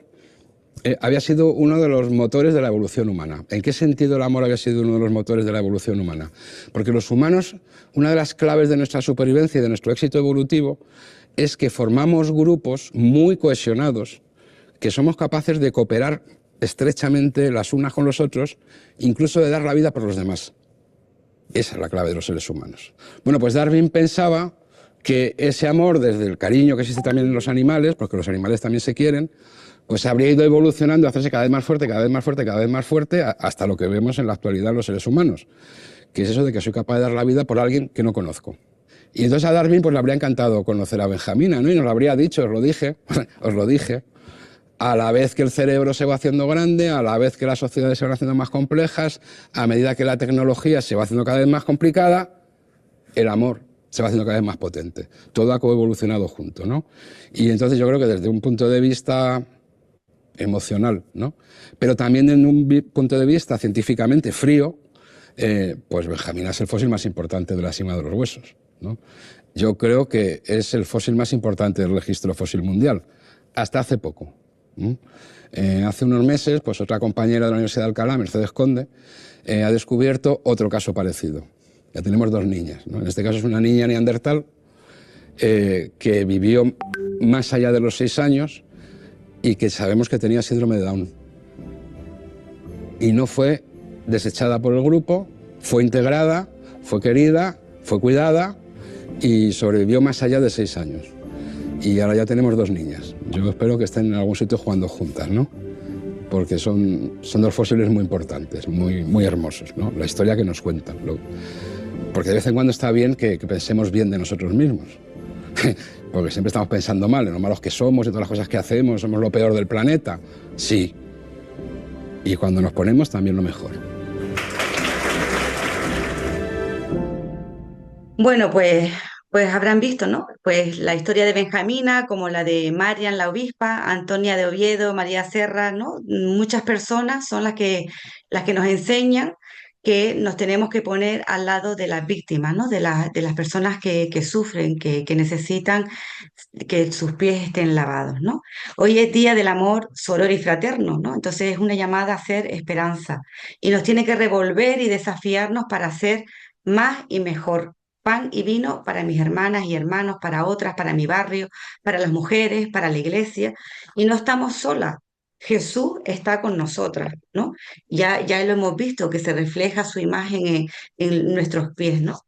había sido uno de los motores de la evolución humana. ¿En qué sentido el amor había sido uno de los motores de la evolución humana? Porque los humanos, una de las claves de nuestra supervivencia y de nuestro éxito evolutivo es que formamos grupos muy cohesionados, que somos capaces de cooperar estrechamente las unas con los otros, incluso de dar la vida por los demás. Esa es la clave de los seres humanos. Bueno, pues Darwin pensaba que ese amor, desde el cariño que existe también en los animales, porque los animales también se quieren, pues habría ido evolucionando, a hacerse cada vez más fuerte, cada vez más fuerte, cada vez más fuerte, hasta lo que vemos en la actualidad en los seres humanos, que es eso de que soy capaz de dar la vida por alguien que no conozco. Y entonces a Darwin pues le habría encantado conocer a Benjamina, ¿no? Y nos lo habría dicho, os lo dije, a la vez que el cerebro se va haciendo grande, a la vez que las sociedades se van haciendo más complejas, a medida que la tecnología se va haciendo cada vez más complicada, el amor se va haciendo cada vez más potente. Todo ha coevolucionado junto, ¿no? Y entonces yo creo que desde un punto de vista emocional, ¿no?, pero también desde un punto de vista científicamente frío, pues Benjamina es el fósil más importante de la cima de los huesos, ¿no? Yo creo que es el fósil más importante del registro fósil mundial, hasta hace poco. Hace unos meses, pues otra compañera de la Universidad de Alcalá, Mercedes Conde, ha descubierto otro caso parecido. Ya tenemos dos niñas, ¿no? En este caso es una niña neandertal que vivió más allá de los 6 años y que sabemos que tenía síndrome de Down. Y no fue desechada por el grupo, fue integrada, fue querida, fue cuidada y sobrevivió más allá de 6 años. Y ahora ya tenemos 2 niñas. Yo espero que estén en algún sitio jugando juntas, ¿no? Porque son 2 fósiles muy importantes, muy hermosos, ¿no? La historia que nos cuentan. Porque de vez en cuando está bien que pensemos bien de nosotros mismos. Porque siempre estamos pensando mal, en lo malos que somos, en todas las cosas que hacemos, somos lo peor del planeta. Sí. Y cuando nos ponemos también lo mejor. Bueno, pues habrán visto, ¿no? Pues la historia de Benjamina, como la de Marian la obispa, Antonia de Oviedo, María Serra, ¿no? Muchas personas son las que nos enseñan que nos tenemos que poner al lado de las víctimas, ¿no? De las personas que sufren, que necesitan que sus pies estén lavados, ¿no? Hoy es Día del Amor Soror y Fraterno, ¿no? Entonces es una llamada a hacer esperanza y nos tiene que revolver y desafiarnos para hacer más y mejor. Pan y vino para mis hermanas y hermanos, para otras, para mi barrio, para las mujeres, para la iglesia. Y no estamos solas. Jesús está con nosotras, ¿no? Ya lo hemos visto, que se refleja su imagen en nuestros pies, ¿no?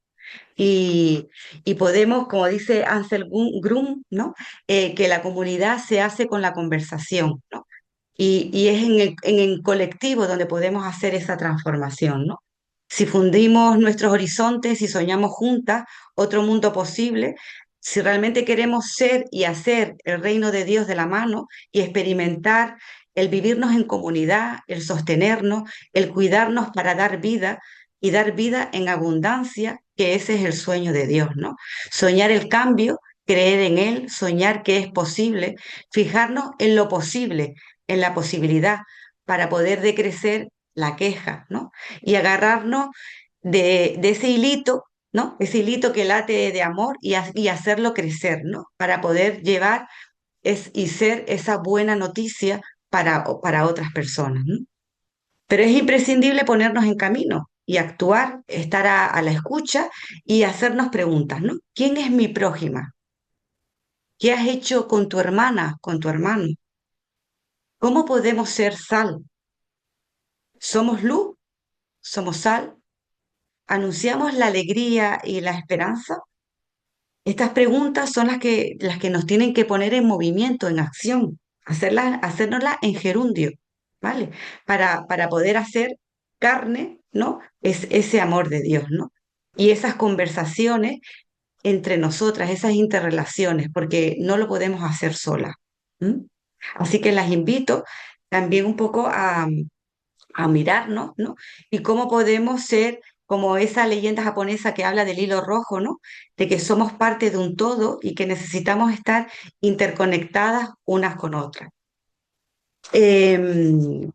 Y, y podemos, como dice Ansel Grum, ¿no? Que la comunidad se hace con la conversación, ¿no? Y es en el colectivo donde podemos hacer esa transformación, ¿no? Si fundimos nuestros horizontes y soñamos juntas otro mundo posible, si realmente queremos ser y hacer el reino de Dios de la mano y experimentar el vivirnos en comunidad, el sostenernos, el cuidarnos para dar vida y dar vida en abundancia, que ese es el sueño de Dios, ¿no? Soñar el cambio, creer en él, soñar que es posible, fijarnos en lo posible, en la posibilidad para poder decrecer la queja, ¿no? Y agarrarnos de ese hilito, ¿no? Ese hilito que late de amor y hacerlo crecer, ¿no? Para poder llevar y ser esa buena noticia para otras personas, ¿no? Pero es imprescindible ponernos en camino y actuar, estar a la escucha y hacernos preguntas, ¿no? ¿Quién es mi prójima? ¿Qué has hecho con tu hermana, con tu hermano? ¿Cómo podemos ser sal? ¿Somos luz? ¿Somos sal? ¿Anunciamos la alegría y la esperanza? Estas preguntas son las que nos tienen que poner en movimiento, en acción, hacérnoslas en gerundio, ¿vale? Para poder hacer carne, ¿no? Es ese amor de Dios, ¿no? Y esas conversaciones entre nosotras, esas interrelaciones, porque no lo podemos hacer solas. ¿M? Así que las invito también un poco a mirarnos, ¿no? Y cómo podemos ser como esa leyenda japonesa que habla del hilo rojo, ¿no? De que somos parte de un todo y que necesitamos estar interconectadas unas con otras. Eh,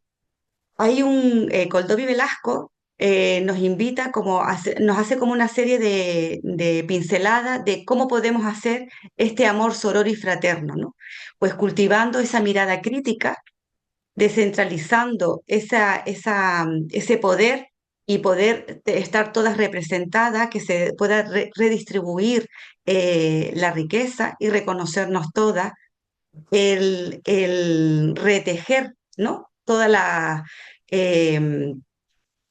Hay Coldovi Velasco nos invita nos hace como una serie de pinceladas de cómo podemos hacer este amor sororo y fraterno, ¿no? Pues cultivando esa mirada crítica, descentralizando ese poder y poder estar todas representadas, que se pueda redistribuir la riqueza y reconocernos todas, el retejer, ¿no? Eh,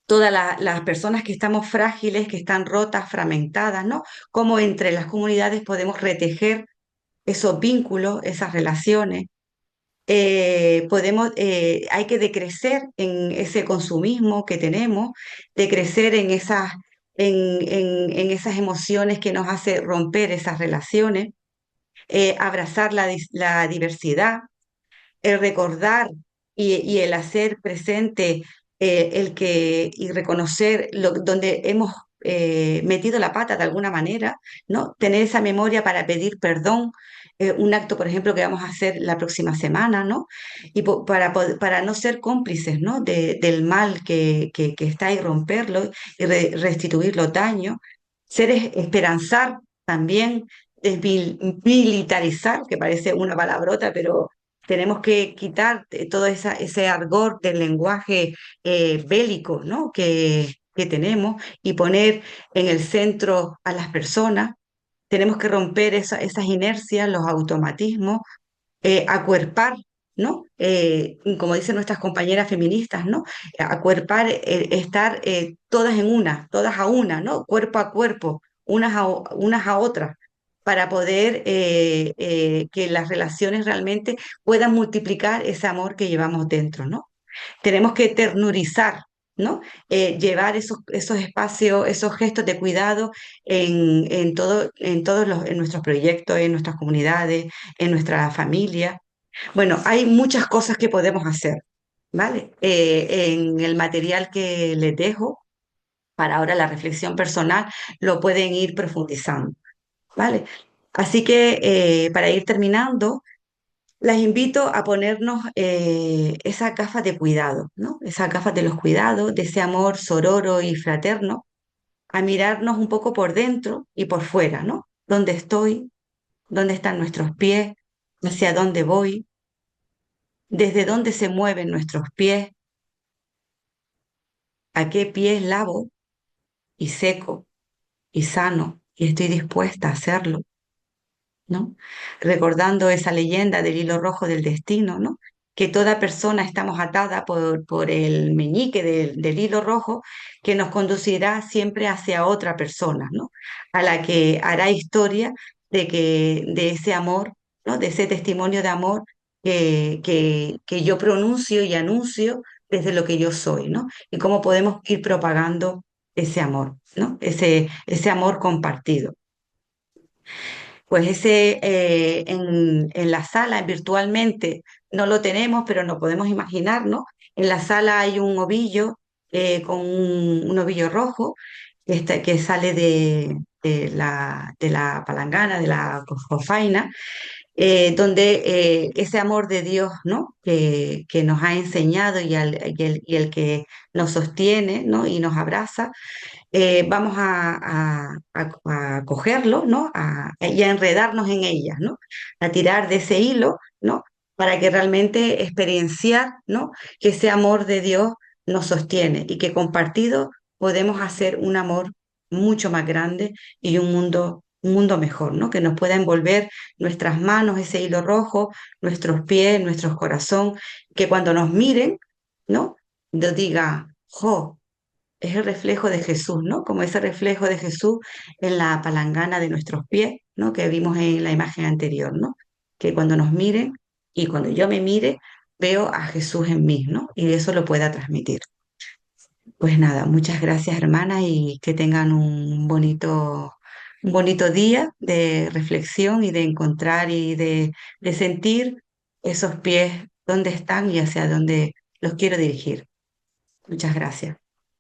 las personas que estamos frágiles, que están rotas, fragmentadas, ¿no? Cómo entre las comunidades podemos retejer esos vínculos, esas relaciones. Hay que decrecer en ese consumismo que tenemos, decrecer en esas emociones que nos hace romper esas relaciones, abrazar la diversidad, el recordar y el hacer presente y reconocer donde hemos metido la pata de alguna manera, ¿no? Tener esa memoria para pedir perdón, un acto, por ejemplo, que vamos a hacer la próxima semana, ¿no? Y para no ser cómplices, ¿no? Del mal que está y romperlo y restituir los daños, esperanzar también, desmilitarizar, que parece una palabrota, pero tenemos que quitar todo ese argot del lenguaje bélico, ¿no? que tenemos y poner en el centro a las personas. Tenemos que romper esas inercias, los automatismos, acuerpar, ¿no? Como dicen nuestras compañeras feministas, ¿no? Acuerpar, estar todas en una, todas a una, ¿no? Cuerpo a cuerpo, unas a otras, para poder que las relaciones realmente puedan multiplicar ese amor que llevamos dentro, ¿no? Tenemos que ternurizar, ¿no? Llevar esos espacios, esos gestos de cuidado en nuestros proyectos, en nuestras comunidades, en nuestra familia. Bueno, hay muchas cosas que podemos hacer, ¿vale? En el material que les dejo para ahora la reflexión personal lo pueden ir profundizando, ¿vale? Así que para ir terminando, las invito a ponernos esas gafas de cuidado, ¿no? Esas gafas de los cuidados, de ese amor sororo y fraterno, a mirarnos un poco por dentro y por fuera, ¿no? ¿Dónde estoy? ¿Dónde están nuestros pies? ¿Hacia dónde voy? ¿Desde dónde se mueven nuestros pies? ¿A qué pies lavo y seco y sano y estoy dispuesta a hacerlo? ¿No? Recordando esa leyenda del hilo rojo del destino, ¿no? Que toda persona estamos atada por el meñique del hilo rojo que nos conducirá siempre hacia otra persona, ¿no? A la que hará historia de ese amor, ¿no? De ese testimonio de amor que yo pronuncio y anuncio desde lo que yo soy, ¿no? Y cómo podemos ir propagando ese amor, ¿no? Ese amor compartido. Pues en la sala virtualmente no lo tenemos, pero nos podemos imaginar, ¿no? En la sala hay un ovillo con un ovillo rojo que sale de la palangana, de la jofaina, donde ese amor de Dios, ¿no? Que nos ha enseñado y el que nos sostiene, ¿no? Y nos abraza, vamos a cogerlo, ¿no? Y a enredarnos en ellas, ¿no? A tirar de ese hilo, ¿no? Para que realmente experienciar, ¿no? Que ese amor de Dios nos sostiene y que compartido podemos hacer un amor mucho más grande y un mundo mejor, ¿no? Que nos pueda envolver nuestras manos, ese hilo rojo, nuestros pies, nuestros corazón, que cuando nos miren, ¿no? Nos diga, jo, es el reflejo de Jesús, ¿no? Como ese reflejo de Jesús en la palangana de nuestros pies, ¿no? Que vimos en la imagen anterior, ¿no? Que cuando nos miren y cuando yo me mire, veo a Jesús en mí, ¿no? Y eso lo pueda transmitir. Pues nada, muchas gracias, hermana, y que tengan un bonito día de reflexión y de encontrar y de sentir esos pies dónde están y hacia dónde los quiero dirigir. Muchas gracias.